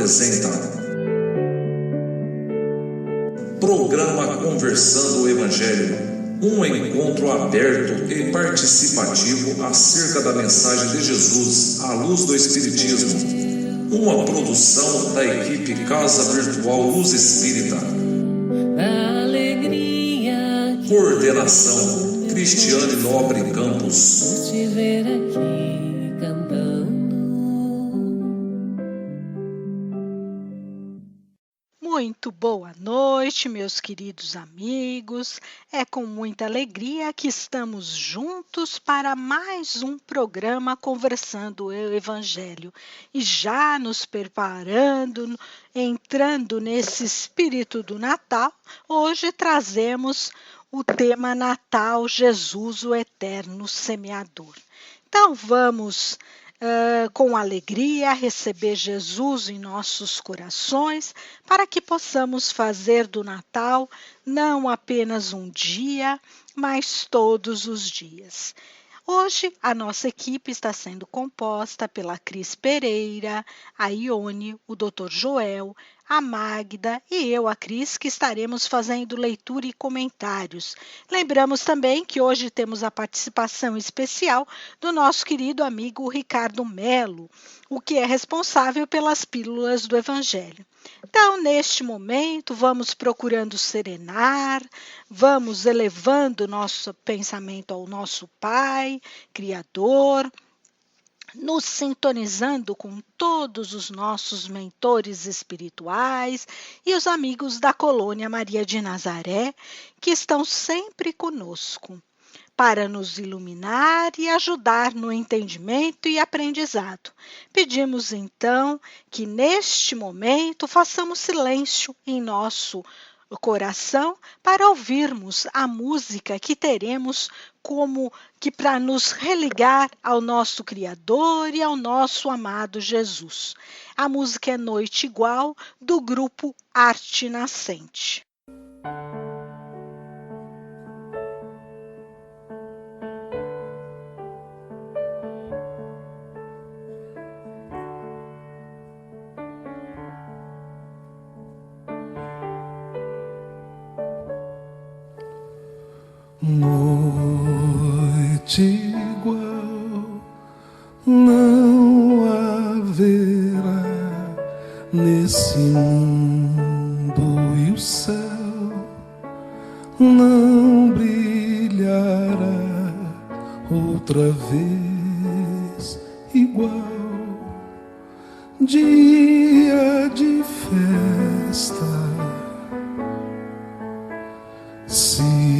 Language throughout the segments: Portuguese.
apresenta Programa Conversando o Evangelho, um encontro aberto e participativo acerca da mensagem de Jesus à luz do Espiritismo, uma produção da equipe Casa Virtual Luz Espírita. Coordenação Cristiane Nobre Campos. Por te ver aqui cantando. Muito boa noite, meus queridos amigos. É com muita alegria que estamos juntos para mais um programa Conversando o Evangelho. E já nos preparando, entrando nesse espírito do Natal, hoje trazemos o tema Natal, Jesus, o Eterno Semeador. Então vamos com alegria receber Jesus em nossos corações, para que possamos fazer do Natal não apenas um dia, mas todos os dias. Hoje a nossa equipe está sendo composta pela Cris Pereira, a Ione, o Dr. Joel, a Magda e eu, a Cris, que estaremos fazendo leitura e comentários. Lembramos também que hoje temos a participação especial do nosso querido amigo Ricardo Melo, o que é responsável pelas pílulas do Evangelho. Então, neste momento, vamos procurando serenar, vamos elevando nosso pensamento ao nosso Pai, Criador, nos sintonizando com todos os nossos mentores espirituais e os amigos da Colônia Maria de Nazaré, que estão sempre conosco, para nos iluminar e ajudar no entendimento e aprendizado. Pedimos, então, que neste momento façamos silêncio em nosso coração para ouvirmos a música que teremos como que para nos religar ao nosso Criador e ao nosso amado Jesus. A música é Noite Igual, do grupo Arte Nascente. Noite igual não haverá nesse mundo, e o céu não brilhará outra vez igual. Dia de festa, sideral,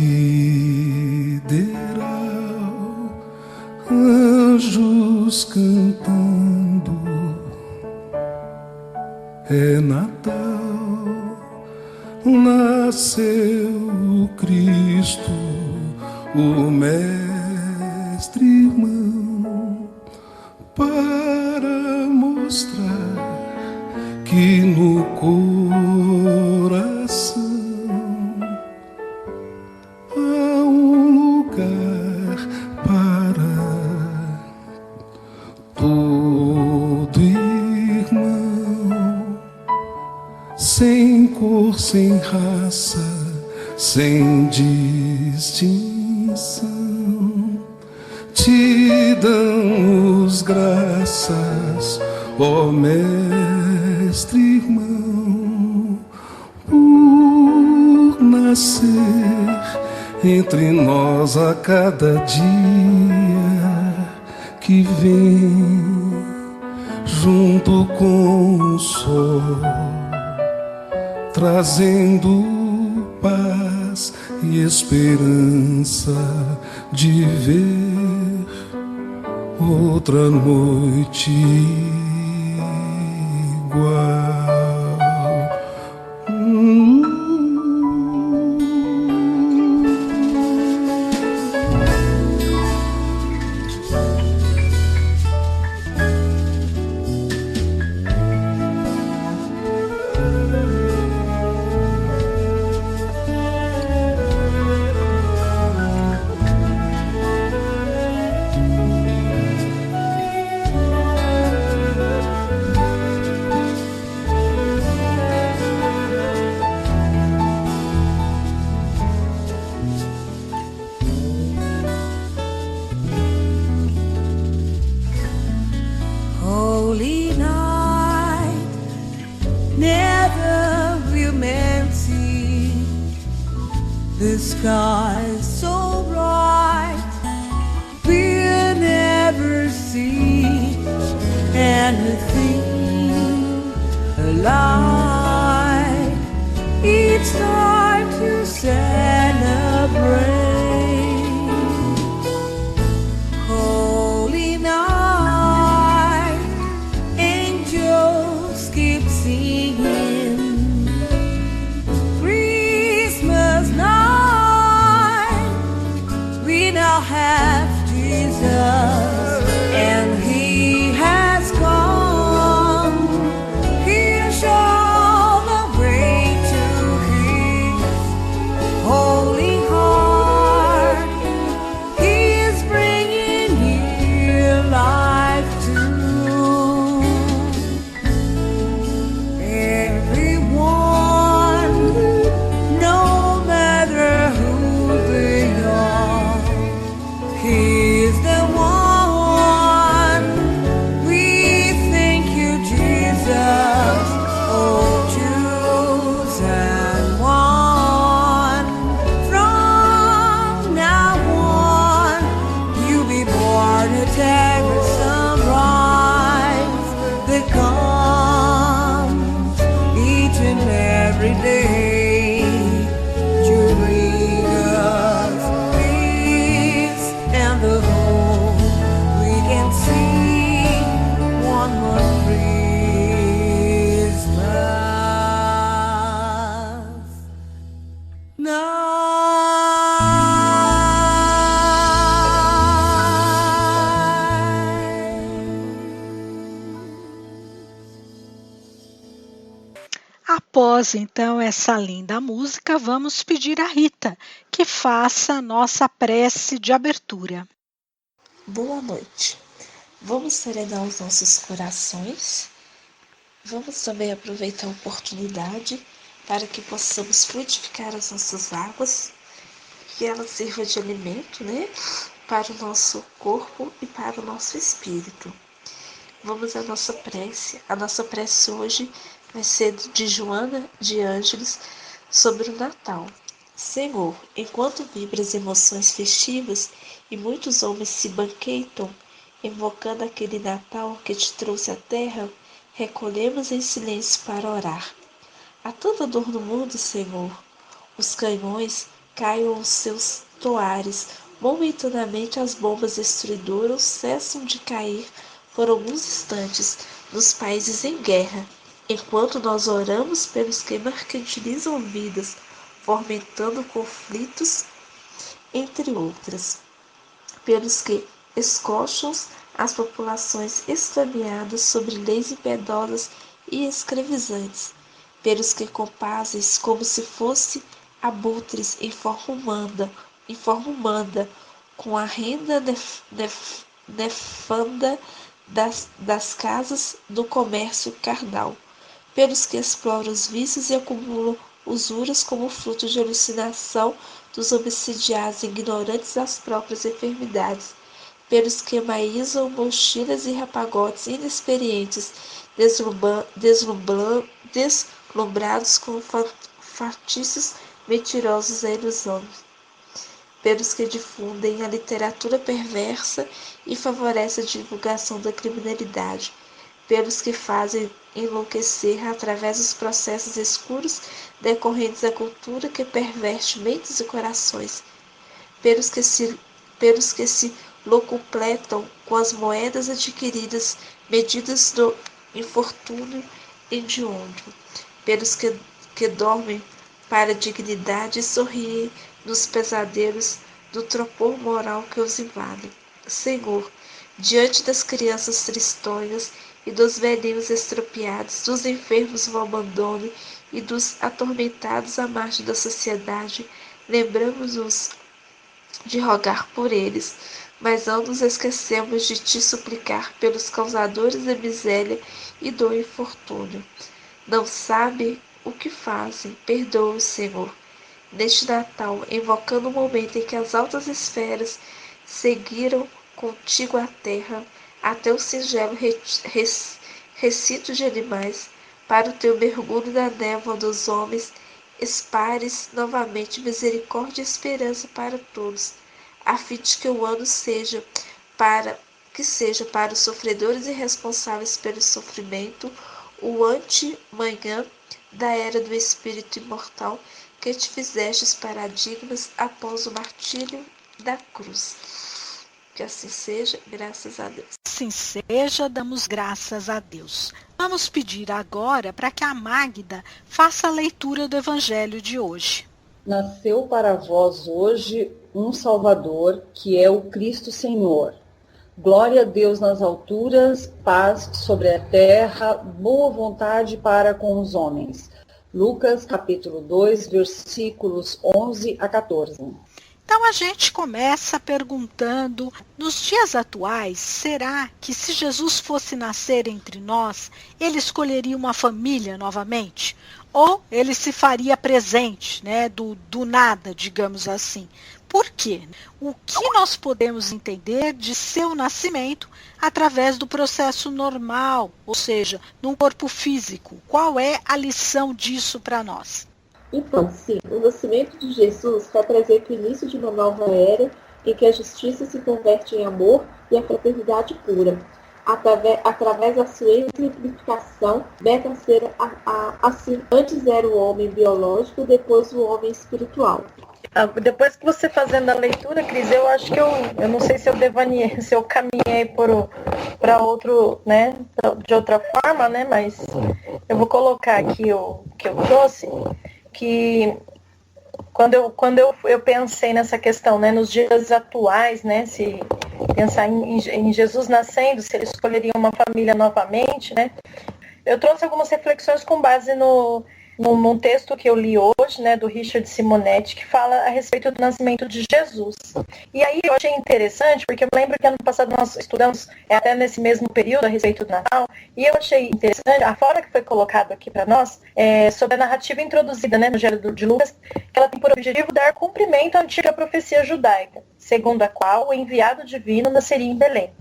anjos cantando, é Natal, nasceu o Cristo, o Mestre irmão, para mostrar que no coração todo irmão, sem cor, sem raça, sem distinção, te damos graças, ó Mestre irmão, por nascer entre nós a cada dia que vem junto com o sol, trazendo paz e esperança de ver outra noite igual. the sky so bright we'll never see anything alive. It's time to celebrate. Holy night, angels keep singing. Christmas night, we now have Jesus, and He has come. He'll show the way to His holy heart. He is bringing new life to everyone, no matter who they are. He's the one. We thank you, Jesus, oh chosen one. From now on, you'll be born to every sunrise that comes each and every day to bring us peace and the hope we can see one more Christmas Após então essa linda música, vamos pedir a Rita que faça a nossa prece de abertura. Boa noite. Vamos serenar os nossos corações. Vamos também aproveitar a oportunidade para que possamos frutificar as nossas águas, que ela sirva de alimento, para o nosso corpo e para o nosso espírito. Vamos à nossa prece. A nossa prece hoje vai ser de Joana de Ângeles sobre o Natal. Senhor, enquanto vibram as emoções festivas e muitos homens se banquetam, invocando aquele Natal que te trouxe à terra, recolhemos em silêncio para orar. Há tanta dor no mundo, Senhor. Os canhões caiam aos seus toares. Momentaneamente as bombas destruidoras cessam de cair por alguns instantes nos países em guerra, enquanto nós oramos pelos que mercantilizam vidas, fomentando conflitos, entre outras, pelos que escocham as populações exterminadas sobre leis impiedosas e escravizantes, pelos que compazem como se fossem abutres em forma humana, com a renda nefanda das casas do comércio carnal, pelos que exploram os vícios e acumulam usuras como fruto de alucinação dos obsidiados ignorantes das próprias enfermidades, pelos que maizam mochilas e rapagotes inexperientes, deslumbrados com fatícios mentirosos e ilusões, pelos que difundem a literatura perversa e favorecem a divulgação da criminalidade, pelos que fazem enlouquecer através dos processos escuros decorrentes da cultura que perverte mentes e corações, pelos que se locupletam com as moedas adquiridas, medidas do infortúnio hediondo, pelos que dormem para a dignidade e sorriem nos pesadelos do tropor moral que os invade. Senhor, diante das crianças tristonhas e dos velhinhos estropiados, dos enfermos no abandono e dos atormentados à margem da sociedade, lembramos-nos de rogar por eles, mas não nos esquecemos de te suplicar pelos causadores da miséria e do infortúnio. Não sabem o que fazem, perdoa-os, Senhor. Neste Natal, invocando o momento em que as altas esferas seguiram contigo a terra, até o singelo recinto de animais, para o teu mergulho na névoa dos homens Espares novamente misericórdia e esperança para todos, a fim de que o ano seja para os sofredores e responsáveis pelo sofrimento, o ante-manhã da era do Espírito imortal que te fizestes paradigmas após o martírio da cruz. Que assim seja, graças a Deus. Assim seja, damos graças a Deus. Vamos pedir agora para que a Magda faça a leitura do Evangelho de hoje. Nasceu para vós hoje um Salvador, que é o Cristo Senhor. Glória a Deus nas alturas, paz sobre a terra, boa vontade para com os homens. Lucas capítulo 2, versículos 11 a 14. Então a gente começa perguntando, nos dias atuais, será que se Jesus fosse nascer entre nós, ele escolheria uma família novamente? Ou ele se faria presente, né, do nada, digamos assim? Por quê? O que nós podemos entender de seu nascimento através do processo normal, ou seja, num corpo físico? Qual é a lição disso para nós? Então, sim, o nascimento de Jesus representa o início de uma nova era em que a justiça se converte em amor e a fraternidade pura. Através da sua exemplificação, meta ser assim, antes era o homem biológico, depois o homem espiritual. Depois que você fazendo a leitura, Cris, eu acho que eu não sei se eu devaneei, se eu caminhei para outro, né, de outra forma, né, mas eu vou colocar aqui o que eu trouxe, que quando eu pensei nessa questão, né, nos dias atuais, né, se pensar em Jesus nascendo, se ele escolheria uma família novamente, né, eu trouxe algumas reflexões com base num texto que eu li hoje, né, do Richard Simonetti, que fala a respeito do nascimento de Jesus. E aí eu achei interessante, porque eu lembro que ano passado nós estudamos até nesse mesmo período a respeito do Natal, e eu achei interessante a forma que foi colocado aqui para nós, sobre a narrativa introduzida, né, no Evangelho de Lucas, que ela tem por objetivo dar cumprimento à antiga profecia judaica, segundo a qual o enviado divino nasceria em Belém.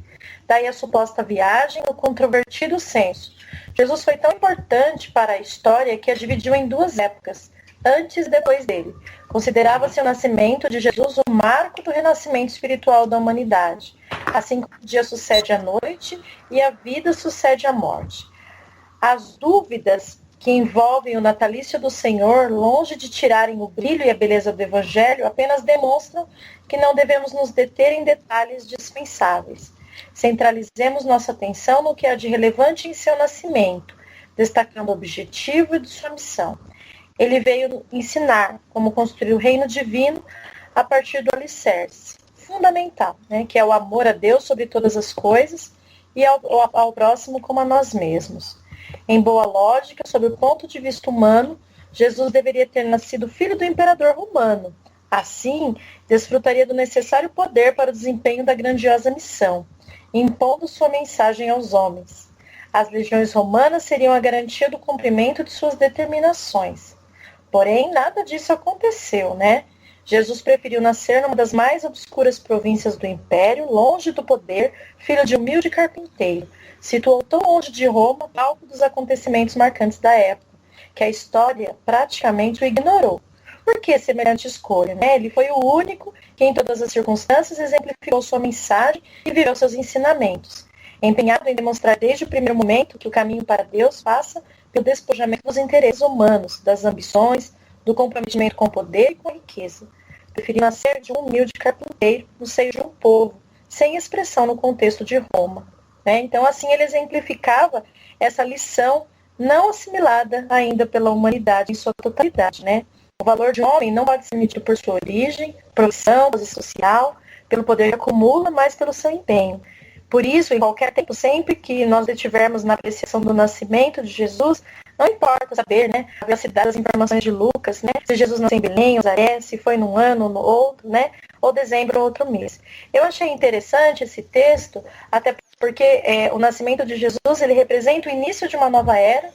Daí a suposta viagem, o controvertido censo. Jesus foi tão importante para a história que a dividiu em duas épocas, antes e depois dele. Considerava-se o nascimento de Jesus o marco do renascimento espiritual da humanidade. Assim como o dia sucede à noite e a vida sucede à morte. As dúvidas que envolvem o natalício do Senhor, longe de tirarem o brilho e a beleza do Evangelho, apenas demonstram que não devemos nos deter em detalhes dispensáveis. Centralizemos nossa atenção no que há de relevante em seu nascimento, destacando o objetivo e de sua missão. Ele veio ensinar como construir o reino divino a partir do alicerce fundamental, né, que é o amor a Deus sobre todas as coisas e ao próximo como a nós mesmos. Em boa lógica, sob o ponto de vista humano, Jesus deveria ter nascido filho do imperador romano. Assim, desfrutaria do necessário poder para o desempenho da grandiosa missão, impondo sua mensagem aos homens. As legiões romanas seriam a garantia do cumprimento de suas determinações. Porém, nada disso aconteceu, né? Jesus preferiu nascer numa das mais obscuras províncias do Império, longe do poder, filho de humilde carpinteiro. Situou tão longe de Roma, palco dos acontecimentos marcantes da época, que a história praticamente o ignorou. Por que semelhante escolha, né? Ele foi o único que em todas as circunstâncias exemplificou sua mensagem e viveu seus ensinamentos, empenhado em demonstrar desde o primeiro momento que o caminho para Deus passa pelo despojamento dos interesses humanos, das ambições, do comprometimento com o poder e com a riqueza. Preferiu nascer de um humilde carpinteiro no seio de um povo, sem expressão no contexto de Roma, né? Então, assim, ele exemplificava essa lição não assimilada ainda pela humanidade em sua totalidade, né? O valor de um homem não pode ser medido por sua origem, profissão, posição social, pelo poder que acumula, mas pelo seu empenho. Por isso, em qualquer tempo, sempre que nós estivermos na apreciação do nascimento de Jesus, não importa saber, né, a velocidade das informações de Lucas, né, se Jesus nasceu em Belém, Nazaré, se foi num ano ou no outro, né, ou dezembro ou outro mês. Eu achei interessante esse texto, até porque o nascimento de Jesus, ele representa o início de uma nova era,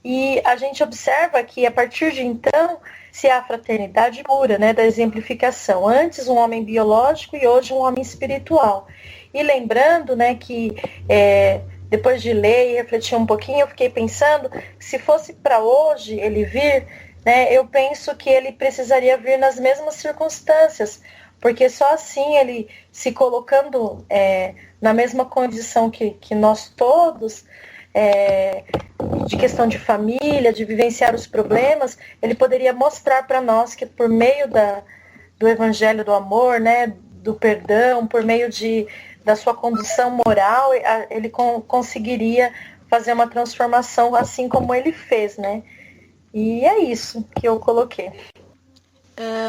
e a gente observa que, a partir de então, se há a fraternidade pura, né, da exemplificação. Antes um homem biológico e hoje um homem espiritual. E lembrando, né, que depois de ler e refletir um pouquinho, eu fiquei pensando que se fosse para hoje ele vir, né, eu penso que ele precisaria vir nas mesmas circunstâncias, porque só assim ele se colocando na mesma condição que nós todos, de questão de família, de vivenciar os problemas, ele poderia mostrar para nós que por meio do evangelho do amor, né, do perdão, por meio da sua condução moral, ele conseguiria fazer uma transformação assim como ele fez, né? E é isso que eu coloquei.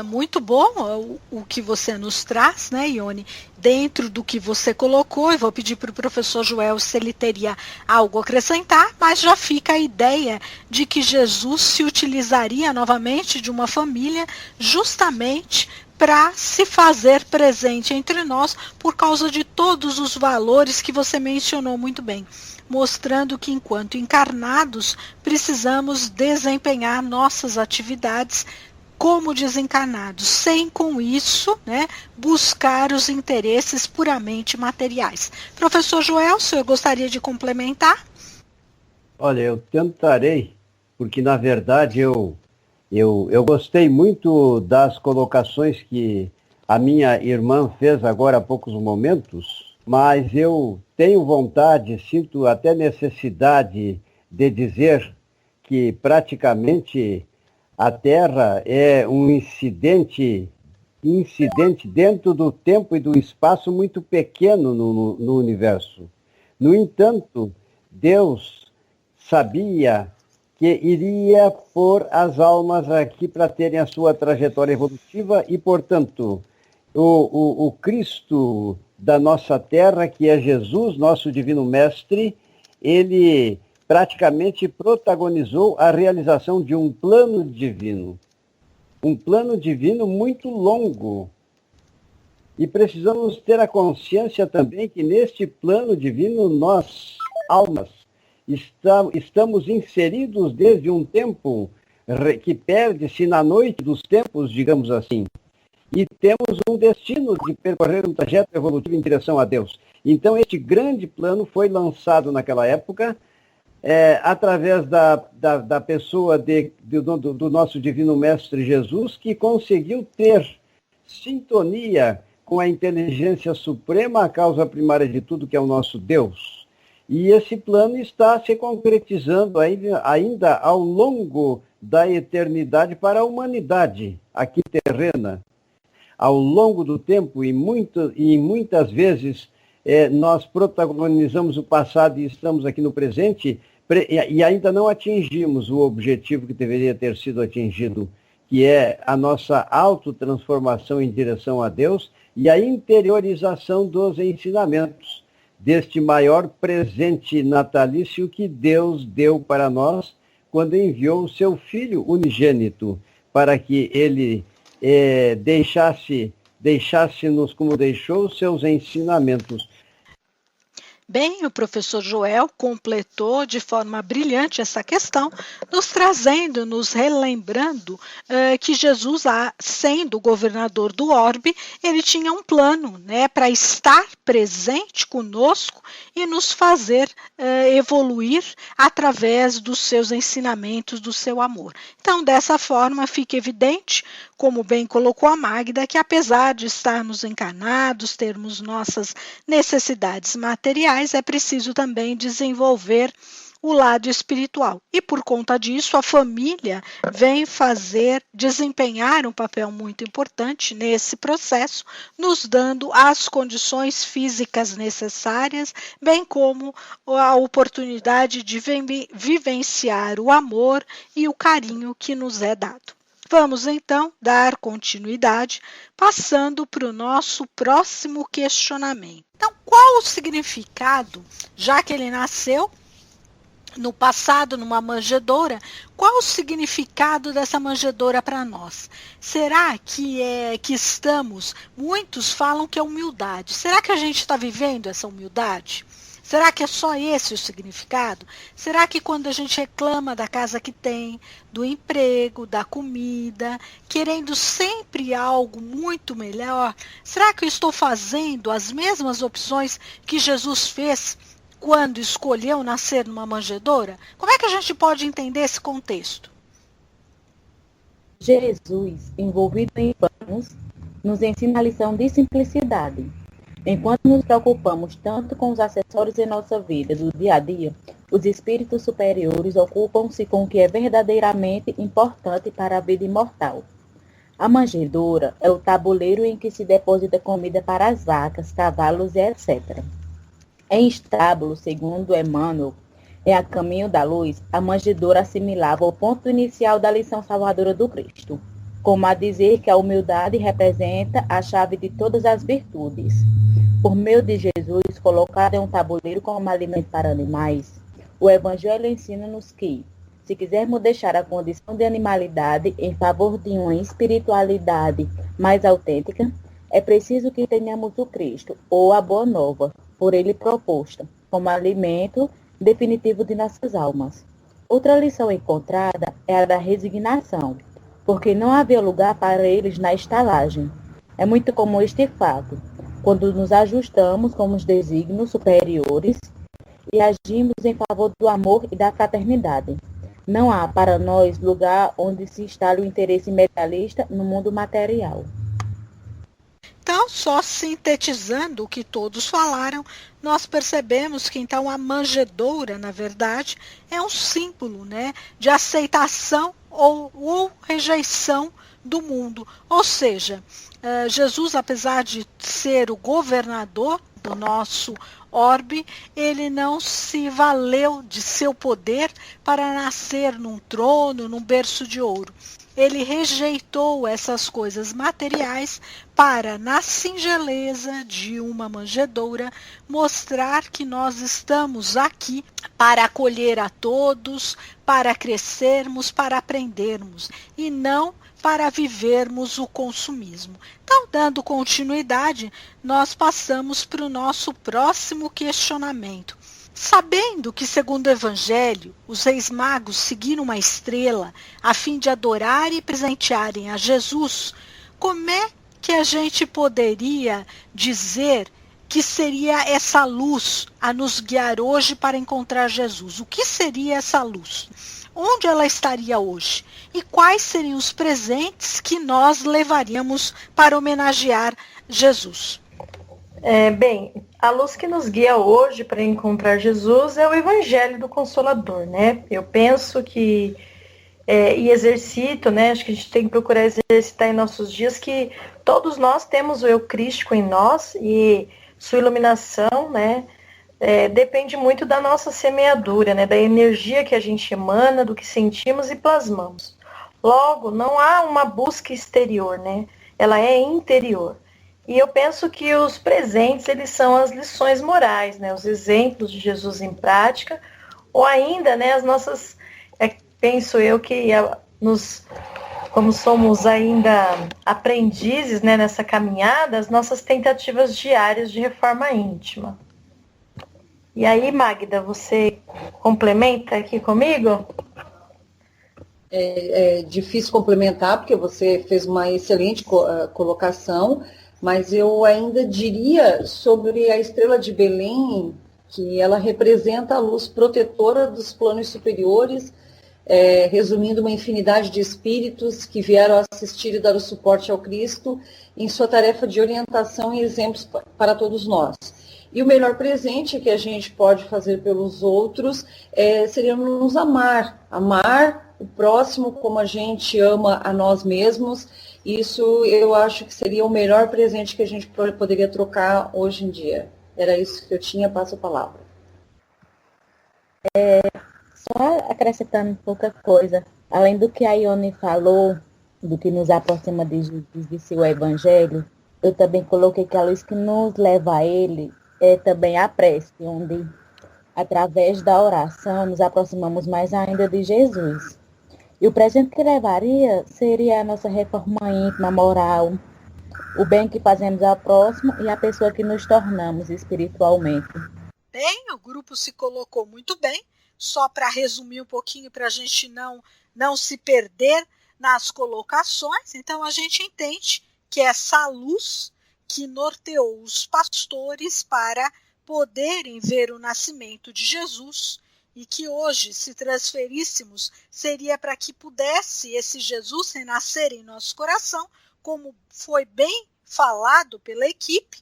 Muito bom o que você nos traz, né, Ione? Dentro do que você colocou, eu vou pedir para o professor Joel se ele teria algo a acrescentar, mas já fica a ideia de que Jesus se utilizaria novamente de uma família justamente para se fazer presente entre nós por causa de todos os valores que você mencionou muito bem, mostrando que enquanto encarnados precisamos desempenhar nossas atividades como desencarnados, sem com isso, né, buscar os interesses puramente materiais. Professor Joel, o senhor gostaria de complementar? Olha, eu tentarei, porque na verdade eu gostei muito das colocações que a minha irmã fez agora há poucos momentos, mas eu tenho vontade, sinto até necessidade de dizer que praticamente a Terra é um incidente dentro do tempo e do espaço muito pequeno no universo. No entanto, Deus sabia que iria pôr as almas aqui para terem a sua trajetória evolutiva e, portanto, o Cristo da nossa Terra, que é Jesus, nosso Divino Mestre, ele praticamente protagonizou a realização de um plano divino muito longo. E precisamos ter a consciência também que neste plano divino nós, almas, estamos inseridos desde um tempo que perde-se na noite dos tempos, digamos assim, e temos um destino de percorrer um trajeto evolutivo em direção a Deus. Então este grande plano foi lançado naquela época, através da pessoa do nosso Divino Mestre Jesus, que conseguiu ter sintonia com a inteligência suprema, a causa primária de tudo, que é o nosso Deus. E esse plano está se concretizando ainda ao longo da eternidade para a humanidade aqui terrena. Ao longo do tempo, e muitas vezes nós protagonizamos o passado e estamos aqui no presente, e ainda não atingimos o objetivo que deveria ter sido atingido, que é a nossa autotransformação em direção a Deus e a interiorização dos ensinamentos deste maior presente natalício que Deus deu para nós quando enviou o seu Filho unigênito, para que ele deixasse-nos como deixou os seus ensinamentos. Bem, o professor Joel completou de forma brilhante essa questão, nos relembrando que Jesus, sendo o governador do orbe, ele tinha um plano, né, para estar presente conosco e nos fazer evoluir através dos seus ensinamentos, do seu amor. Então, dessa forma, fica evidente, como bem colocou a Magda, que apesar de estarmos encarnados, termos nossas necessidades materiais, é preciso também desenvolver o lado espiritual. E por conta disso, a família vem desempenhar um papel muito importante nesse processo, nos dando as condições físicas necessárias, bem como a oportunidade de vivenciar o amor e o carinho que nos é dado. Vamos então dar continuidade, passando para o nosso próximo questionamento. Então, qual o significado, já que ele nasceu no passado numa manjedoura, qual o significado dessa manjedoura para nós? Será que muitos falam que é humildade, será que a gente está vivendo essa humildade? Será que é só esse o significado? Será que quando a gente reclama da casa que tem, do emprego, da comida, querendo sempre algo muito melhor, será que eu estou fazendo as mesmas opções que Jesus fez quando escolheu nascer numa manjedoura? Como é que a gente pode entender esse contexto? Jesus, envolvido em planos, nos ensina a lição de simplicidade. Enquanto nos preocupamos tanto com os acessórios em nossa vida do dia a dia, os espíritos superiores ocupam-se com o que é verdadeiramente importante para a vida imortal. A manjedoura é o tabuleiro em que se deposita comida para as vacas, cavalos e etc. Em estábulo, segundo Emmanuel, em A Caminho da Luz, a manjedoura assimilava o ponto inicial da lição salvadora do Cristo, como a dizer que a humildade representa a chave de todas as virtudes. Por meio de Jesus, colocado em um tabuleiro como alimento para animais, o Evangelho ensina-nos que, se quisermos deixar a condição de animalidade em favor de uma espiritualidade mais autêntica, é preciso que tenhamos o Cristo, ou a Boa Nova, por ele proposta, como alimento definitivo de nossas almas. Outra lição encontrada é a da resignação, porque não havia lugar para eles na estalagem. É muito comum este fato, quando nos ajustamos com os desígnios superiores e agimos em favor do amor e da fraternidade. Não há para nós lugar onde se instale o interesse imediatista no mundo material. Então, só sintetizando o que todos falaram, nós percebemos que então a manjedoura, na verdade, é um símbolo, né, de aceitação ou rejeição do mundo. Ou seja, Jesus, apesar de ser o governador do nosso orbe, ele não se valeu de seu poder para nascer num trono, num berço de ouro. Ele rejeitou essas coisas materiais para, na singeleza de uma manjedoura, mostrar que nós estamos aqui para acolher a todos, para crescermos, para aprendermos, e não para vivermos o consumismo. Então, dando continuidade, nós passamos para o nosso próximo questionamento. Sabendo que, segundo o Evangelho, os reis magos seguiram uma estrela a fim de adorar e presentearem a Jesus, como é que a gente poderia dizer que seria essa luz a nos guiar hoje para encontrar Jesus? O que seria essa luz? Onde ela estaria hoje? E quais seriam os presentes que nós levaríamos para homenagear Jesus? Bem, a luz que nos guia hoje para encontrar Jesus é o Evangelho do Consolador, né? Eu penso que, e exercito, né? Acho que a gente tem que procurar exercitar em nossos dias que todos nós temos o eu crístico em nós e sua iluminação, né? Depende muito da nossa semeadura, né? Da energia que a gente emana, do que sentimos e plasmamos. Logo, não há uma busca exterior, né? Ela é interior. E eu penso que os presentes, eles são as lições morais, né? Os exemplos de Jesus em prática, ou ainda, né, as nossas, penso eu que como somos ainda aprendizes, né, nessa caminhada, as nossas tentativas diárias de reforma íntima. E aí, Magda, você complementa aqui comigo? É difícil complementar, porque você fez uma excelente colocação, mas eu ainda diria sobre a estrela de Belém, que ela representa a luz protetora dos planos superiores, resumindo uma infinidade de espíritos que vieram assistir e dar o suporte ao Cristo em sua tarefa de orientação e exemplos para todos nós. E o melhor presente que a gente pode fazer pelos outros seria nos amar o próximo como a gente ama a nós mesmos. Isso eu acho que seria o melhor presente que a gente poderia trocar hoje em dia. Era isso que eu tinha, passo a palavra. Só acrescentando pouca coisa, além do que a Ione falou, do que nos aproxima de Jesus e seu Evangelho, eu também coloquei que a luz que nos leva a ele é também a prece, onde, através da oração, nos aproximamos mais ainda de Jesus. E o presente que levaria seria a nossa reforma íntima, moral, o bem que fazemos ao próximo e a pessoa que nos tornamos espiritualmente. Bem, o grupo se colocou muito bem, só para resumir um pouquinho, para a gente não se perder nas colocações. Então, a gente entende que essa luz que norteou os pastores para poderem ver o nascimento de Jesus e que hoje, se transferíssemos, seria para que pudesse esse Jesus renascer em nosso coração, como foi bem falado pela equipe,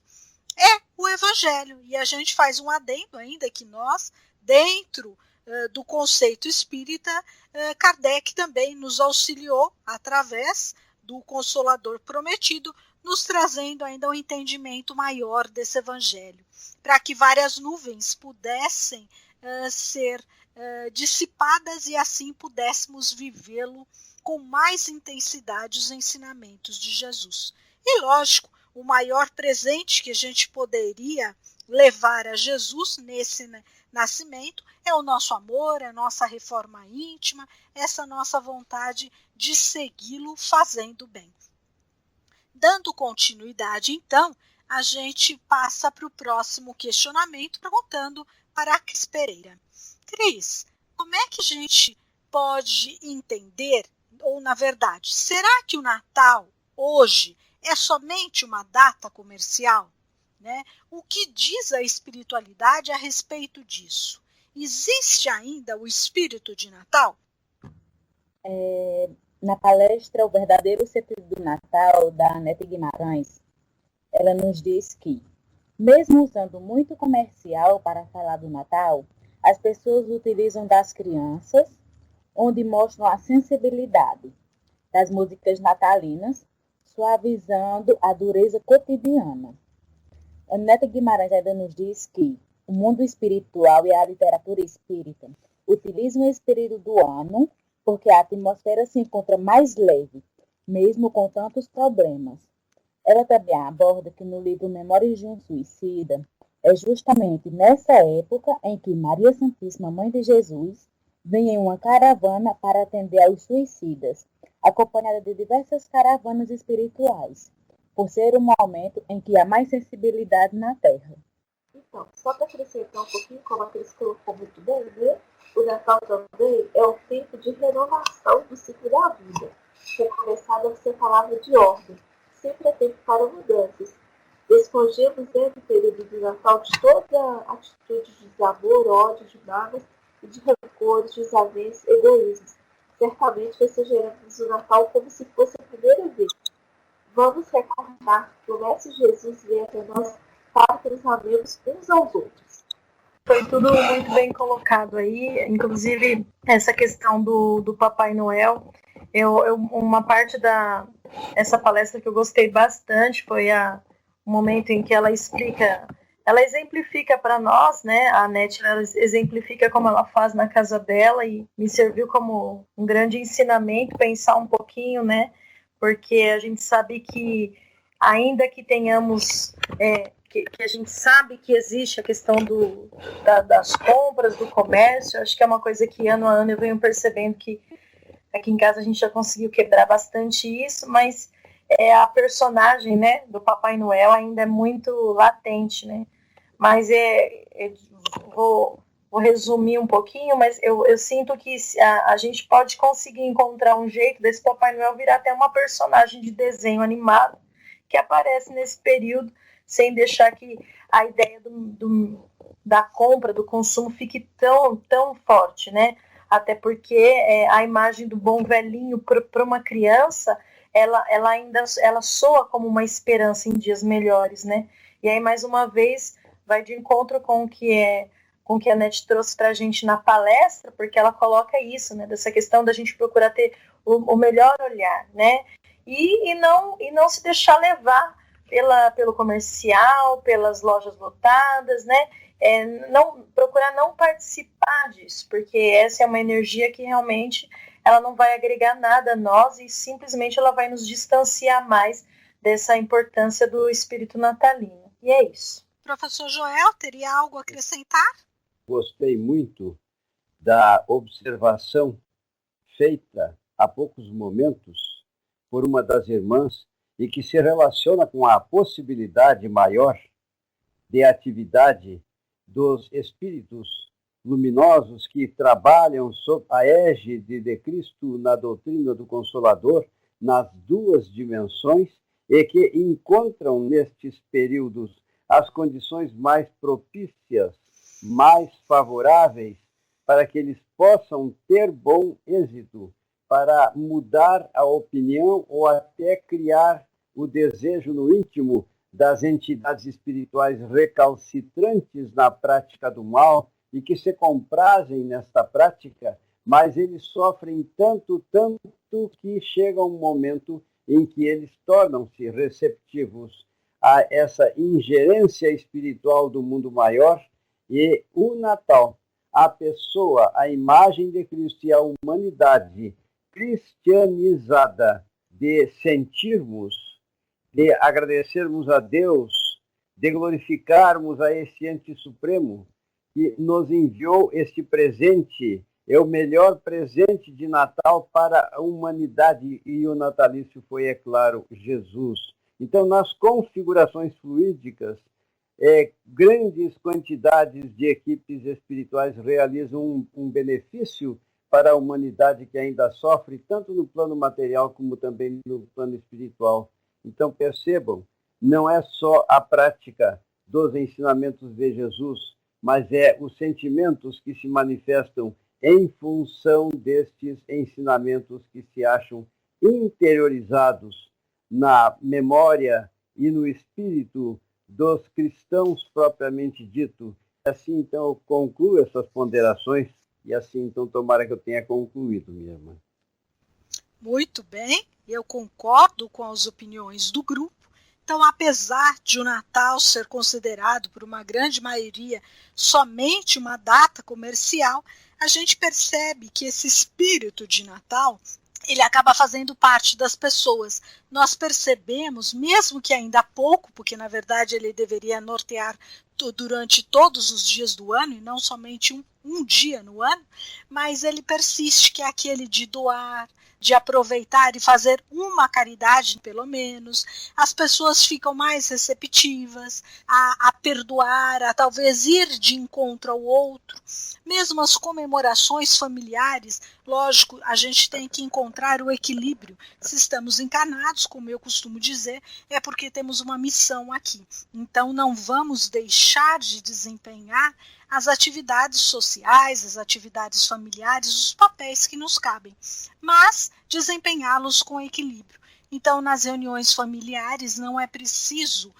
é o Evangelho. E a gente faz um adendo ainda que nós, dentro do conceito espírita, Kardec também nos auxiliou através do Consolador Prometido, nos trazendo ainda um entendimento maior desse Evangelho, para que várias nuvens pudessem ser dissipadas e assim pudéssemos vivê-lo com mais intensidade os ensinamentos de Jesus. E lógico, o maior presente que a gente poderia levar a Jesus nesse nascimento é o nosso amor, a nossa reforma íntima, essa nossa vontade de segui-lo fazendo bem. Dando continuidade, então, a gente passa para o próximo questionamento, perguntando para a Cris Pereira. Cris, como é que a gente pode entender, ou na verdade, será que o Natal hoje é somente uma data comercial? Né? O que diz a espiritualidade a respeito disso? Existe ainda o espírito de Natal? Na palestra O Verdadeiro Sentido do Natal, da Anete Guimarães, ela nos diz que, mesmo usando muito comercial para falar do Natal, as pessoas utilizam das crianças, onde mostram a sensibilidade das músicas natalinas, suavizando a dureza cotidiana. Anete Guimarães ainda nos diz que o mundo espiritual e a literatura espírita utilizam o espírito do ano porque a atmosfera se encontra mais leve, mesmo com tantos problemas. Ela também aborda que no livro Memórias de um Suicida, é justamente nessa época em que Maria Santíssima, Mãe de Jesus, vem em uma caravana para atender aos suicidas, acompanhada de diversas caravanas espirituais, por ser um momento em que há mais sensibilidade na Terra. Então, só para acrescentar um pouquinho, como a Cris colocou muito bem, né? O Natal também é o tempo de renovação do ciclo da vida, que é começado a ser palavra de ordem. Sempre é tempo para mudanças. Despojemos no período do Natal de toda atitude de desamor, ódio, de mágoas e de rancores, desavenças, egoísmos. Certamente festejaremos o Natal como se fosse a primeira vez. Vamos recordar que o Mestre Jesus veio até nós para que nos amemos uns aos outros. Foi tudo muito bem colocado aí, inclusive essa questão do Papai Noel. Uma parte essa palestra que eu gostei bastante foi o momento em que ela exemplifica para nós, né? A Anete, ela exemplifica como ela faz na casa dela e me serviu como um grande ensinamento, pensar um pouquinho, né? Porque a gente sabe que, ainda que tenhamos, que a gente sabe que existe a questão das compras, do comércio, acho que é uma coisa que ano a ano eu venho percebendo que aqui em casa a gente já conseguiu quebrar bastante isso, mas a personagem, né, do Papai Noel ainda é muito latente, né? Mas vou resumir um pouquinho, mas eu sinto que a gente pode conseguir encontrar um jeito desse Papai Noel virar até uma personagem de desenho animado que aparece nesse período, sem deixar que a ideia da compra, do consumo fique tão forte, né? Até porque a imagem do bom velhinho para uma criança, ela soa como uma esperança em dias melhores, né? E aí, mais uma vez, vai de encontro com o que a Anete trouxe para a gente na palestra, porque ela coloca isso, né? Dessa questão da gente procurar ter o melhor olhar, né? E não se deixar levar pelo comercial, pelas lojas lotadas, né? Procurar não participar disso, porque essa é uma energia que realmente ela não vai agregar nada a nós e simplesmente ela vai nos distanciar mais dessa importância do espírito natalino. E é isso. Professor Joel, teria algo a acrescentar? Gostei muito da observação feita há poucos momentos por uma das irmãs e que se relaciona com a possibilidade maior de atividade dos espíritos luminosos que trabalham sob a égide de Cristo na doutrina do Consolador nas duas dimensões e que encontram nestes períodos as condições mais propícias, mais favoráveis para que eles possam ter bom êxito, para mudar a opinião ou até criar o desejo no íntimo das entidades espirituais recalcitrantes na prática do mal e que se comprazem nesta prática, mas eles sofrem tanto que chega um momento em que eles tornam-se receptivos a essa ingerência espiritual do mundo maior. E o Natal, a pessoa, a imagem de Cristo e a humanidade cristianizada, de sentirmos, de agradecermos a Deus, de glorificarmos a esse ente supremo que nos enviou este presente, é o melhor presente de Natal para a humanidade, e o natalício foi, é claro, Jesus. Então, nas configurações fluídicas, grandes quantidades de equipes espirituais realizam um benefício para a humanidade que ainda sofre, tanto no plano material como também no plano espiritual. Então, percebam, não é só a prática dos ensinamentos de Jesus, mas é os sentimentos que se manifestam em função destes ensinamentos que se acham interiorizados na memória e no espírito dos cristãos propriamente dito. Assim, então, eu concluo essas ponderações e assim, então, tomara que eu tenha concluído, minha irmã. Muito bem, eu concordo com as opiniões do grupo. Então, apesar de o Natal ser considerado por uma grande maioria somente uma data comercial, a gente percebe que esse espírito de Natal, ele acaba fazendo parte das pessoas. Nós percebemos, mesmo que ainda há pouco, porque na verdade ele deveria nortear durante todos os dias do ano e não somente um dia no ano, mas ele persiste, que é aquele de doar, de aproveitar e fazer uma caridade, pelo menos. As pessoas ficam mais receptivas a perdoar, a talvez ir de encontro ao outro. Mesmo as comemorações familiares, lógico, a gente tem que encontrar o equilíbrio. Se estamos encarnados, como eu costumo dizer, é porque temos uma missão aqui. Então não vamos deixar de desempenhar as atividades sociais, as atividades familiares, os papéis que nos cabem, mas desempenhá-los com equilíbrio. Então, nas reuniões familiares, não é preciso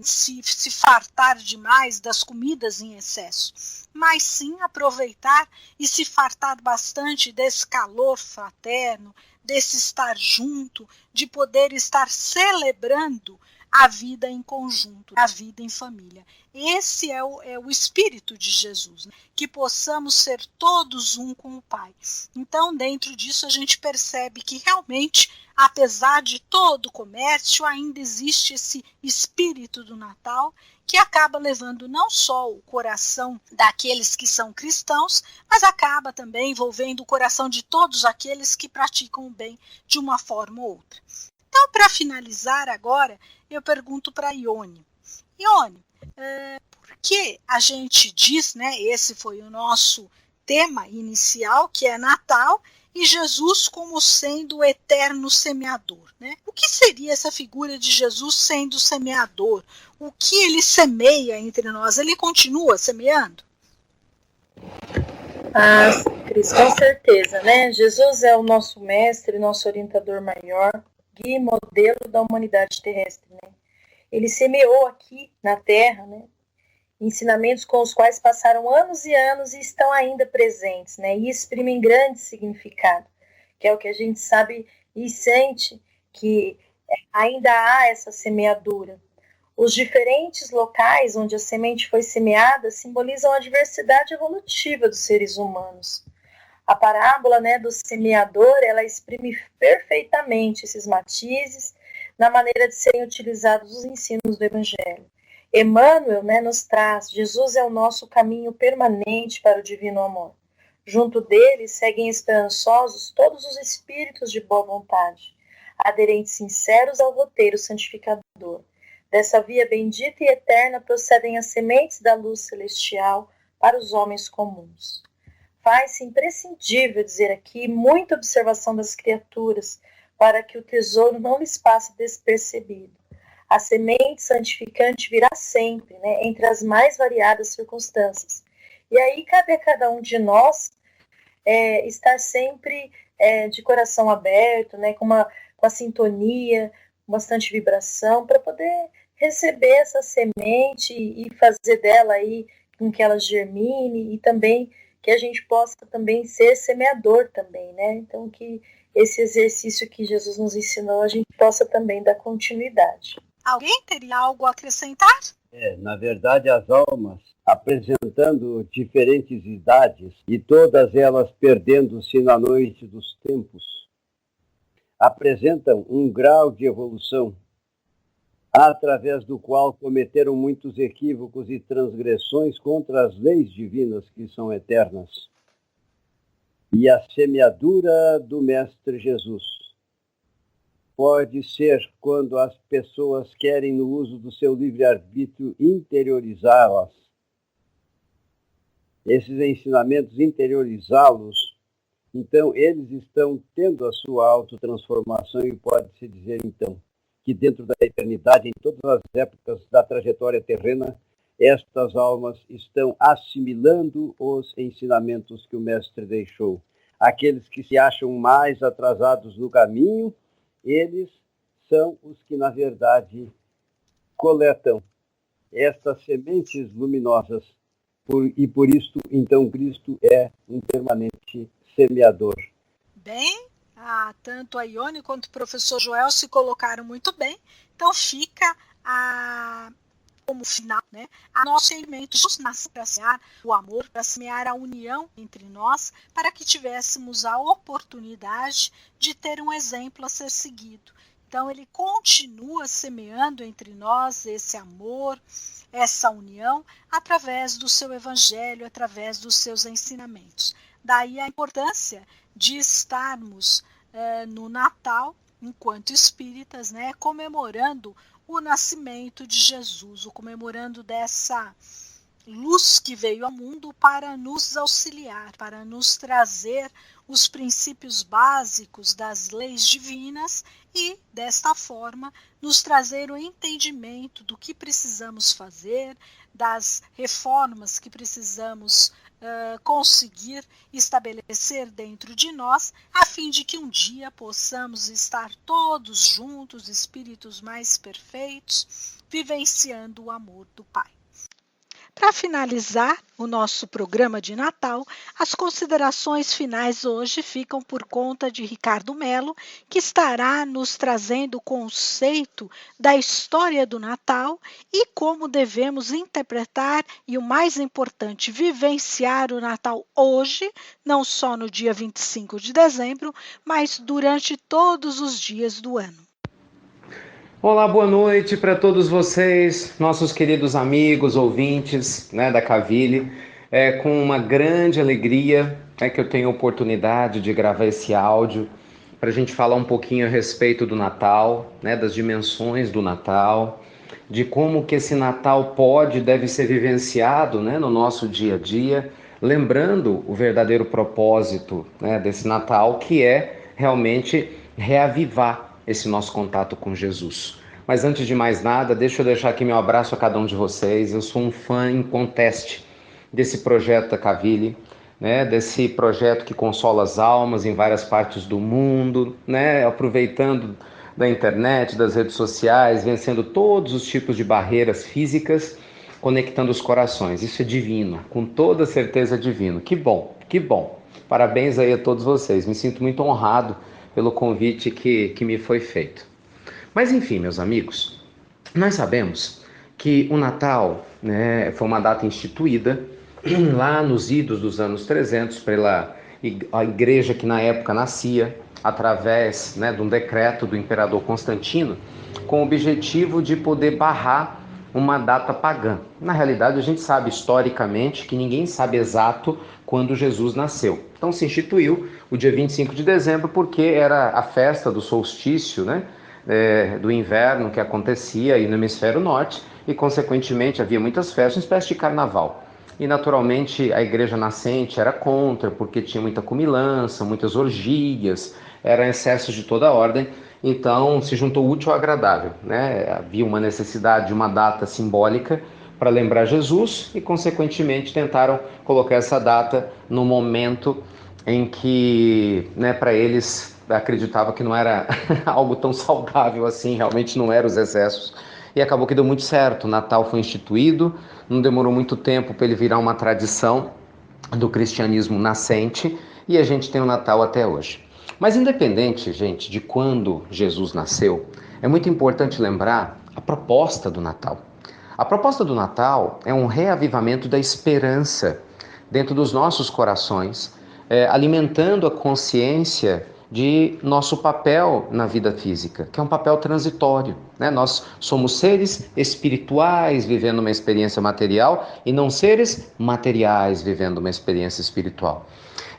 se fartar demais das comidas em excesso, mas sim aproveitar e se fartar bastante desse calor fraterno, desse estar junto, de poder estar celebrando a vida em conjunto, a vida em família. Esse é o espírito de Jesus, né? Que possamos ser todos um com o Pai. Então, dentro disso, a gente percebe que realmente, apesar de todo o comércio, ainda existe esse espírito do Natal que acaba levando não só o coração daqueles que são cristãos, mas acaba também envolvendo o coração de todos aqueles que praticam o bem de uma forma ou outra. Então, para finalizar agora, eu pergunto para Ione. Ione, por que a gente diz, né, esse foi o nosso tema inicial, que é Natal, e Jesus como sendo o eterno semeador, né? O que seria essa figura de Jesus sendo semeador? O que ele semeia entre nós? Ele continua semeando? Cris, com certeza, né? Jesus é o nosso mestre, nosso orientador maior, guia e modelo da humanidade terrestre, né? Ele semeou aqui na Terra, né, ensinamentos com os quais passaram anos e anos e estão ainda presentes, né, e exprimem grande significado, que é o que a gente sabe e sente, que ainda há essa semeadura. Os diferentes locais onde a semente foi semeada simbolizam a diversidade evolutiva dos seres humanos. A parábola, né, do semeador, ela exprime perfeitamente esses matizes na maneira de serem utilizados os ensinos do Evangelho. Emmanuel, né, nos traz: Jesus é o nosso caminho permanente para o divino amor. Junto dele seguem esperançosos todos os espíritos de boa vontade, aderentes sinceros ao roteiro santificador. Dessa via bendita e eterna procedem as sementes da luz celestial para os homens comuns. Faz-se imprescindível dizer aqui muita observação das criaturas, para que o tesouro não lhes passe despercebido. A semente santificante virá sempre, né, entre as mais variadas circunstâncias, E aí cabe a cada um de nós estar sempre de coração aberto, né, com a sintonia, bastante vibração, para poder receber essa semente e fazer dela aí com que ela germine, e também que a gente possa também ser semeador também, né? Então que esse exercício que Jesus nos ensinou, a gente possa também dar continuidade. Alguém teria algo a acrescentar? Na verdade, as almas apresentando diferentes idades e todas elas perdendo-se na noite dos tempos, apresentam um grau de evolução através do qual cometeram muitos equívocos e transgressões contra as leis divinas que são eternas. E a semeadura do Mestre Jesus pode ser quando as pessoas querem, no uso do seu livre-arbítrio, interiorizá-las. Esses ensinamentos, interiorizá-los, então eles estão tendo a sua autotransformação, e pode-se dizer, então, que dentro da eternidade, em todas as épocas da trajetória terrena, estas almas estão assimilando os ensinamentos que o Mestre deixou. Aqueles que se acham mais atrasados no caminho, eles são os que, na verdade, coletam estas sementes luminosas. E por isso, então, Cristo é um permanente semeador. Bem, tanto a Ione quanto o professor Joel se colocaram muito bem. Então fica como final, né, a nosso segmento para semear o amor, para semear a união entre nós, para que tivéssemos a oportunidade de ter um exemplo a ser seguido. Então ele continua semeando entre nós esse amor, essa união, através do seu evangelho, através dos seus ensinamentos. Daí a importância de estarmos no Natal, enquanto espíritas, né, comemorando o nascimento de Jesus, comemorando dessa luz que veio ao mundo para nos auxiliar, para nos trazer os princípios básicos das leis divinas e, desta forma, nos trazer o entendimento do que precisamos fazer, das reformas que precisamos conseguir estabelecer dentro de nós, a fim de que um dia possamos estar todos juntos, espíritos mais perfeitos, vivenciando o amor do Pai. Para finalizar o nosso programa de Natal, as considerações finais hoje ficam por conta de Ricardo Melo, que estará nos trazendo o conceito da história do Natal e como devemos interpretar e, o mais importante, vivenciar o Natal hoje, não só no dia 25 de dezembro, mas durante todos os dias do ano. Olá, boa noite para todos vocês, nossos queridos amigos, ouvintes, né, da Caville. É com uma grande alegria que eu tenho a oportunidade de gravar esse áudio para a gente falar um pouquinho a respeito do Natal, né, das dimensões do Natal, de como que esse Natal pode e deve ser vivenciado, né, no nosso dia a dia, lembrando o verdadeiro propósito, né, desse Natal, que é realmente reavivar esse nosso contato com Jesus. Mas antes de mais nada, deixa eu deixar aqui meu abraço a cada um de vocês. Eu sou um fã inconteste desse projeto da Caville, né? Desse projeto que consola as almas em várias partes do mundo, né? Aproveitando da internet, das redes sociais, vencendo todos os tipos de barreiras físicas, conectando os corações. Isso é divino, com toda certeza divino. Que bom, que bom. Parabéns aí a todos vocês. Me sinto muito honrado pelo convite que me foi feito. Mas enfim, meus amigos, nós sabemos que o Natal, né, foi uma data instituída lá nos idos dos anos 300 pela igreja que na época nascia, através, né, de um decreto do imperador Constantino, com o objetivo de poder barrar uma data pagã. Na realidade, a gente sabe historicamente que ninguém sabe exato quando Jesus nasceu. Então se instituiu o dia 25 de dezembro porque era a festa do solstício, né, do inverno que acontecia aí no hemisfério norte e, consequentemente, havia muitas festas, uma espécie de carnaval. E, naturalmente, a igreja nascente era contra, porque tinha muita comilança, muitas orgias, era excesso de toda ordem. Então, se juntou útil ao agradável, né? Havia uma necessidade de uma data simbólica para lembrar Jesus e, consequentemente, tentaram colocar essa data no momento em que, né, para eles, acreditava que não era algo tão saudável assim, realmente não eram os excessos. E acabou que deu muito certo. O Natal foi instituído, não demorou muito tempo para ele virar uma tradição do cristianismo nascente, e a gente tem o Natal até hoje. Mas independente, gente, de quando Jesus nasceu, é muito importante lembrar a proposta do Natal. A proposta do Natal é um reavivamento da esperança dentro dos nossos corações, alimentando a consciência de nosso papel na vida física, que é um papel transitório, né? Nós somos seres espirituais vivendo uma experiência material e não seres materiais vivendo uma experiência espiritual.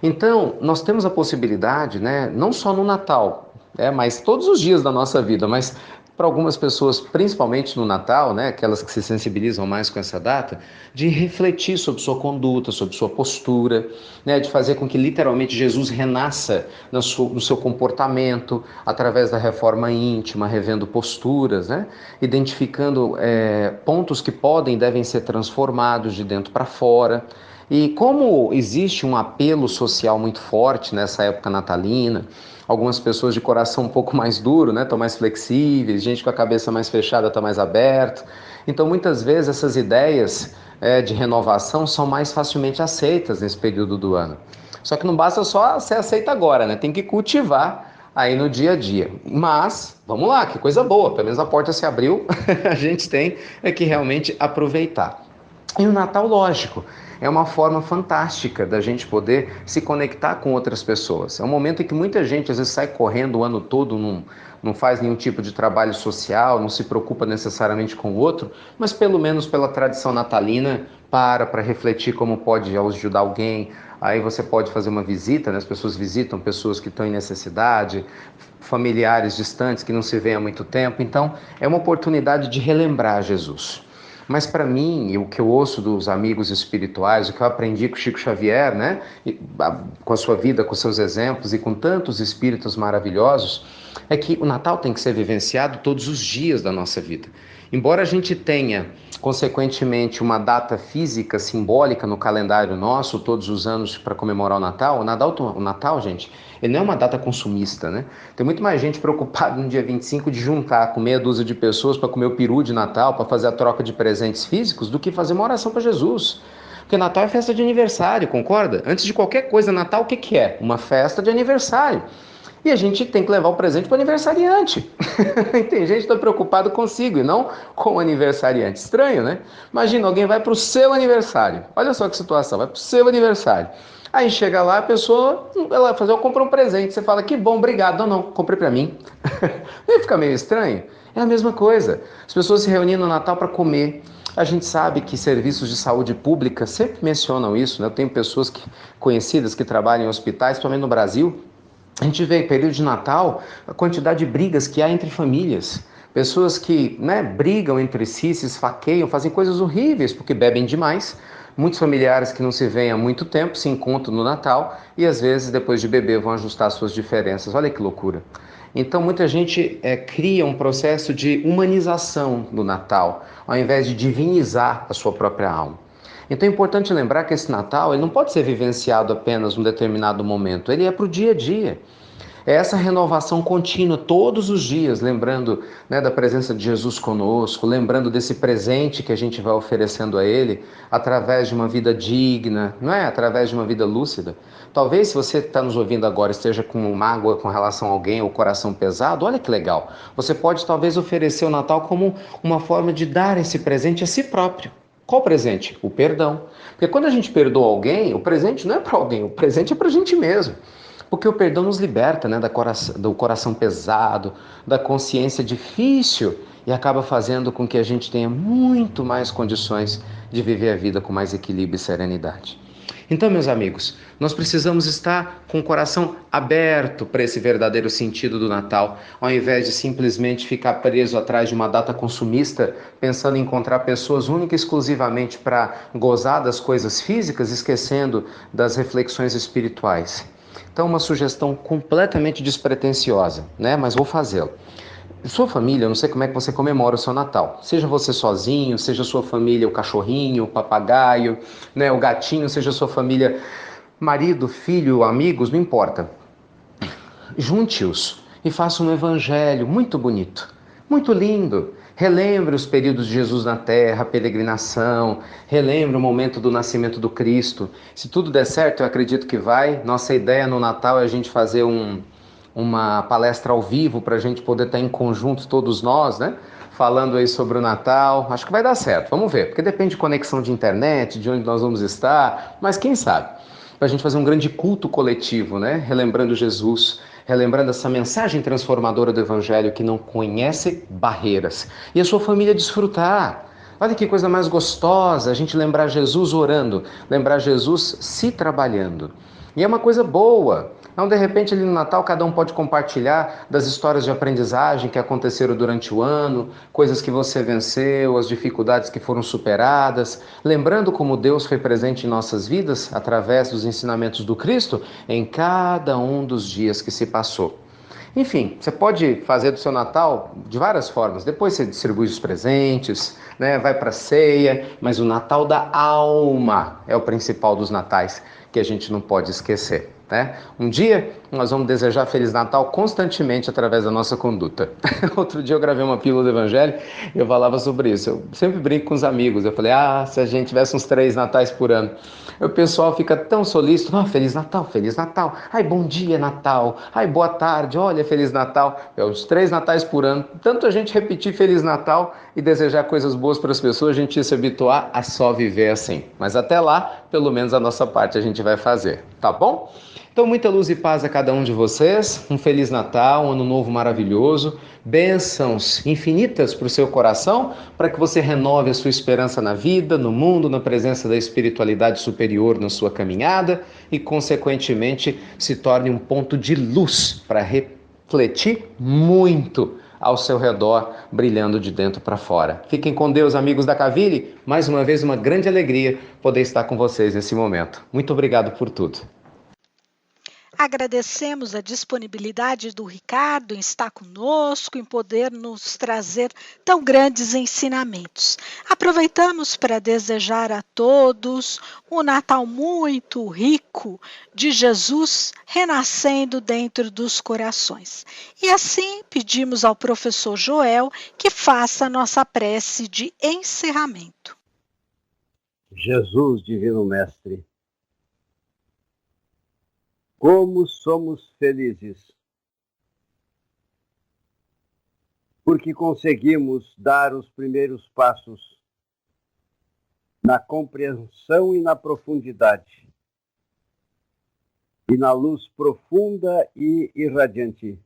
Então, nós temos a possibilidade, né, não só no Natal, mas todos os dias da nossa vida, mas para algumas pessoas, principalmente no Natal, né, aquelas que se sensibilizam mais com essa data, de refletir sobre sua conduta, sobre sua postura, né, de fazer com que literalmente Jesus renasça no seu comportamento, através da reforma íntima, revendo posturas, né, identificando pontos que podem e devem ser transformados de dentro para fora. E como existe um apelo social muito forte nessa época natalina, algumas pessoas de coração um pouco mais duro, né, estão mais flexíveis, gente com a cabeça mais fechada está mais aberta. Então, muitas vezes, essas ideias de renovação são mais facilmente aceitas nesse período do ano. Só que não basta só ser aceita agora, né? Tem que cultivar aí no dia a dia. Mas, vamos lá, que coisa boa, pelo menos a porta se abriu, a gente tem que realmente aproveitar. E o Natal, lógico, é uma forma fantástica da gente poder se conectar com outras pessoas. É um momento em que muita gente às vezes sai correndo o ano todo, não faz nenhum tipo de trabalho social, não se preocupa necessariamente com o outro, mas pelo menos pela tradição natalina, para refletir como pode ajudar alguém. Aí você pode fazer uma visita, né? As pessoas visitam pessoas que estão em necessidade, familiares distantes que não se veem há muito tempo. Então, é uma oportunidade de relembrar Jesus. Mas para mim, o que eu ouço dos amigos espirituais, o que eu aprendi com Chico Xavier, né, com a sua vida, com seus exemplos e com tantos espíritos maravilhosos, é que o Natal tem que ser vivenciado todos os dias da nossa vida. Embora a gente tenha, consequentemente, uma data física simbólica no calendário nosso, todos os anos para comemorar o Natal, gente, ele não é uma data consumista, né? Tem muito mais gente preocupada no dia 25 de juntar com meia dúzia de pessoas para comer o peru de Natal, para fazer a troca de presentes físicos, do que fazer uma oração para Jesus. Porque Natal é festa de aniversário, concorda? Antes de qualquer coisa, Natal o que é? Uma festa de aniversário. E a gente tem que levar o presente para o aniversariante. Tem gente que está preocupado consigo e não com o aniversariante. Estranho, né? Imagina, alguém vai para o seu aniversário. Olha só que situação, vai para o seu aniversário. Aí chega lá, a pessoa, ela vai fazer, eu compro um presente. Você fala, que bom, obrigado. Não, comprei para mim. Não fica meio estranho? É a mesma coisa. As pessoas se reunindo no Natal para comer. A gente sabe que serviços de saúde pública sempre mencionam isso, né? Eu tenho pessoas conhecidas que trabalham em hospitais, principalmente no Brasil. A gente vê, no período de Natal, a quantidade de brigas que há entre famílias. Pessoas que, né, brigam entre si, se esfaqueiam, fazem coisas horríveis porque bebem demais. Muitos familiares que não se veem há muito tempo se encontram no Natal e, às vezes, depois de beber, vão ajustar suas diferenças. Olha que loucura. Então, muita gente cria um processo de humanização do Natal, ao invés de divinizar a sua própria alma. Então é importante lembrar que esse Natal ele não pode ser vivenciado apenas num determinado momento, ele é para o dia a dia. É essa renovação contínua, todos os dias, lembrando, né, da presença de Jesus conosco, lembrando desse presente que a gente vai oferecendo a Ele, através de uma vida digna, não é? Através de uma vida lúcida. Talvez se você está nos ouvindo agora esteja com mágoa com relação a alguém ou coração pesado, olha que legal. Você pode talvez oferecer o Natal como uma forma de dar esse presente a si próprio. Qual presente? O perdão. Porque quando a gente perdoa alguém, o presente não é para alguém, o presente é para a gente mesmo. Porque o perdão nos liberta, né, do coração pesado, da consciência difícil e acaba fazendo com que a gente tenha muito mais condições de viver a vida com mais equilíbrio e serenidade. Então, meus amigos, nós precisamos estar com o coração aberto para esse verdadeiro sentido do Natal, ao invés de simplesmente ficar preso atrás de uma data consumista, pensando em encontrar pessoas única e exclusivamente para gozar das coisas físicas, esquecendo das reflexões espirituais. Então, uma sugestão completamente despretensiosa, né? Mas vou fazê-la. Sua família, eu não sei como é que você comemora o seu Natal. Seja você sozinho, seja sua família o cachorrinho, o papagaio, né, o gatinho, seja sua família marido, filho, amigos, não importa. Junte-os e faça um evangelho muito bonito, muito lindo. Relembre os períodos de Jesus na terra, a peregrinação, relembre o momento do nascimento do Cristo. Se tudo der certo, eu acredito que vai. Nossa ideia no Natal é a gente fazer uma palestra ao vivo para a gente poder estar em conjunto, todos nós, né? Falando aí sobre o Natal. Acho que vai dar certo, vamos ver, porque depende de conexão de internet, de onde nós vamos estar, mas quem sabe? Para a gente fazer um grande culto coletivo, né? Relembrando Jesus, relembrando essa mensagem transformadora do Evangelho que não conhece barreiras. E a sua família desfrutar. Olha que coisa mais gostosa, a gente lembrar Jesus orando, lembrar Jesus se trabalhando. E é uma coisa boa. Então, de repente, ali no Natal, cada um pode compartilhar das histórias de aprendizagem que aconteceram durante o ano, coisas que você venceu, as dificuldades que foram superadas, lembrando como Deus foi presente em nossas vidas através dos ensinamentos do Cristo em cada um dos dias que se passou. Enfim, você pode fazer do seu Natal de várias formas. Depois você distribui os presentes, né? Vai para a ceia, mas o Natal da alma é o principal dos natais que a gente não pode esquecer, né? Um dia nós vamos desejar Feliz Natal constantemente através da nossa conduta. Outro dia eu gravei uma pílula do Evangelho e eu falava sobre isso. Eu sempre brinco com os amigos. Eu falei, se a gente tivesse uns 3 natais por ano. O pessoal fica tão solícito. Feliz Natal, Feliz Natal. Ai, bom dia, Natal. Ai, boa tarde, olha, Feliz Natal. É os 3 natais por ano. Tanto a gente repetir Feliz Natal e desejar coisas boas para as pessoas, a gente ia se habituar a só viver assim. Mas até lá, pelo menos a nossa parte a gente vai fazer, tá bom? Então, muita luz e paz a cada um de vocês, um Feliz Natal, um Ano Novo maravilhoso, bênçãos infinitas para o seu coração, para que você renove a sua esperança na vida, no mundo, na presença da espiritualidade superior na sua caminhada e, consequentemente, se torne um ponto de luz para refletir muito ao seu redor, brilhando de dentro para fora. Fiquem com Deus, amigos da Cavili. Mais uma vez, uma grande alegria poder estar com vocês nesse momento. Muito obrigado por tudo. Agradecemos a disponibilidade do Ricardo em estar conosco, em poder nos trazer tão grandes ensinamentos. Aproveitamos para desejar a todos um Natal muito rico de Jesus renascendo dentro dos corações. E assim pedimos ao professor Joel que faça a nossa prece de encerramento. Jesus, Divino Mestre, como somos felizes, porque conseguimos dar os primeiros passos na compreensão e na profundidade, e na luz profunda e irradiante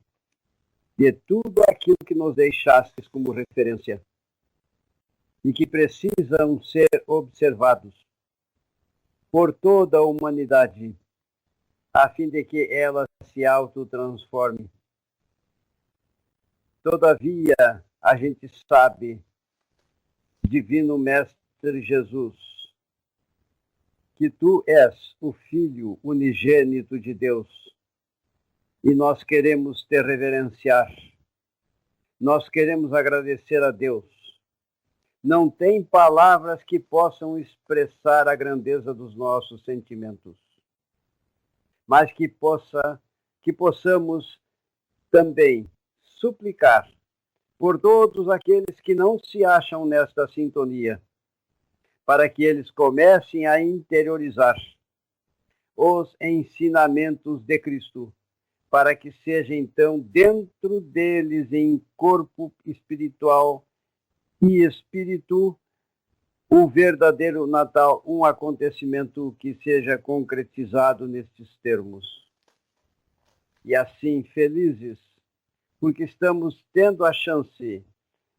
de tudo aquilo que nos deixastes como referência e que precisam ser observados por toda a humanidade, a fim de que ela se autotransforme. Todavia, a gente sabe, Divino Mestre Jesus, que Tu és o Filho unigênito de Deus, e nós queremos Te reverenciar, nós queremos agradecer a Deus. Não tem palavras que possam expressar a grandeza dos nossos sentimentos, mas que possamos também suplicar por todos aqueles que não se acham nesta sintonia, para que eles comecem a interiorizar os ensinamentos de Cristo, para que seja então dentro deles, em corpo espiritual e espírito, o verdadeiro Natal, um acontecimento que seja concretizado nestes termos. E assim, felizes, porque estamos tendo a chance,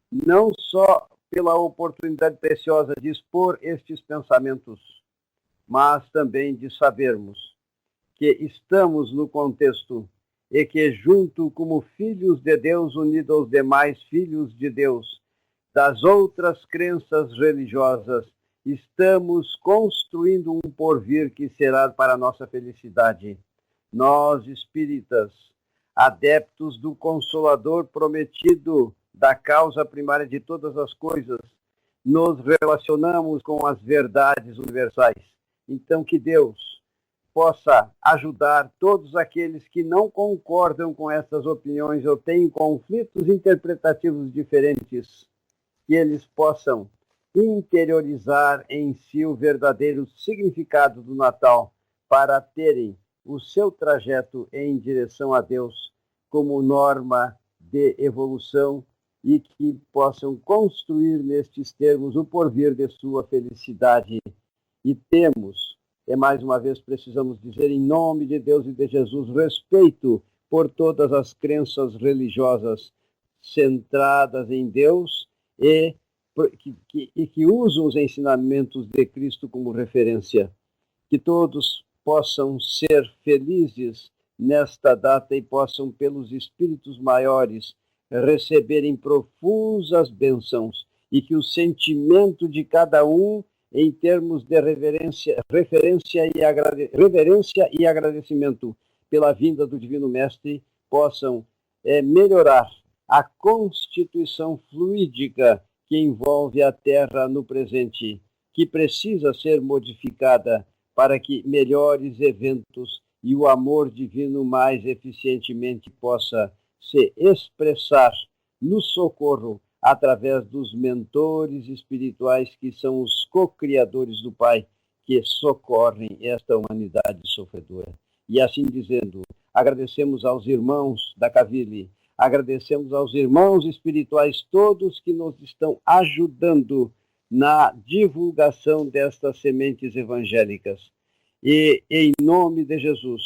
não só pela oportunidade preciosa de expor estes pensamentos, mas também de sabermos que estamos no contexto e que, junto como filhos de Deus, unidos aos demais filhos de Deus, das outras crenças religiosas, estamos construindo um porvir que será para a nossa felicidade. Nós, espíritas, adeptos do Consolador prometido, da causa primária de todas as coisas, nos relacionamos com as verdades universais. Então, que Deus possa ajudar todos aqueles que não concordam com essas opiniões ou têm conflitos interpretativos diferentes, que eles possam interiorizar em si o verdadeiro significado do Natal para terem o seu trajeto em direção a Deus como norma de evolução e que possam construir nestes termos o porvir de sua felicidade. E temos, mais uma vez precisamos dizer, em nome de Deus e de Jesus, respeito por todas as crenças religiosas centradas em Deus e que usam os ensinamentos de Cristo como referência. Que todos possam ser felizes nesta data e possam, pelos espíritos maiores, receberem profusas bênçãos e que o sentimento de cada um, em termos de reverência e agradecimento pela vinda do Divino Mestre, possam melhorar a constituição fluídica que envolve a Terra no presente, que precisa ser modificada para que melhores eventos e o amor divino mais eficientemente possa se expressar no socorro através dos mentores espirituais que são os co-criadores do Pai, que socorrem esta humanidade sofredora. E assim dizendo, agradecemos aos irmãos da Cavile, agradecemos aos irmãos espirituais todos que nos estão ajudando na divulgação destas sementes evangélicas. E, em nome de Jesus,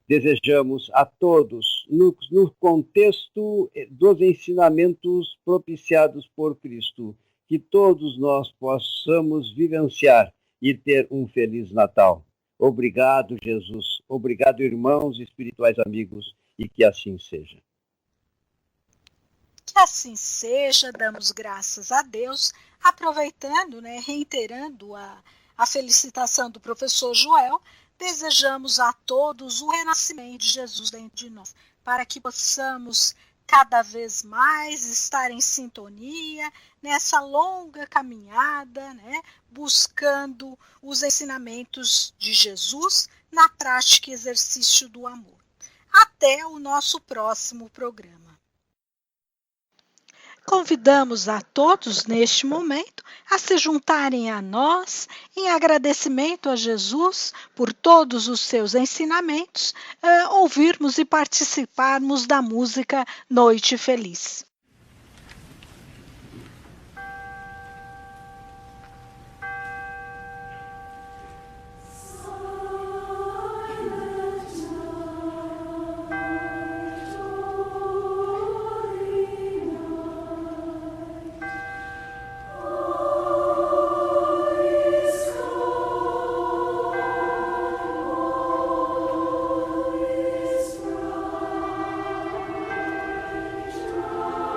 desejamos a todos, no contexto dos ensinamentos propiciados por Cristo, que todos nós possamos vivenciar e ter um Feliz Natal. Obrigado, Jesus. Obrigado, irmãos espirituais amigos, e que assim seja. Que assim seja, damos graças a Deus, aproveitando, reiterando a felicitação do professor Joel, desejamos a todos o renascimento de Jesus dentro de nós, para que possamos cada vez mais estar em sintonia nessa longa caminhada, buscando os ensinamentos de Jesus na prática e exercício do amor. Até o nosso próximo programa. Convidamos a todos, neste momento, a se juntarem a nós em agradecimento a Jesus por todos os seus ensinamentos, ouvirmos e participarmos da música Noite Feliz. Oh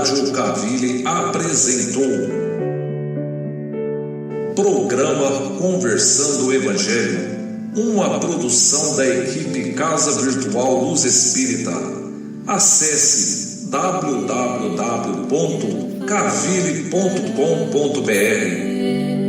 Rádio Cavili apresentou Programa Conversando o Evangelho, uma produção da equipe Casa Virtual Luz Espírita. Acesse www.cavili.com.br.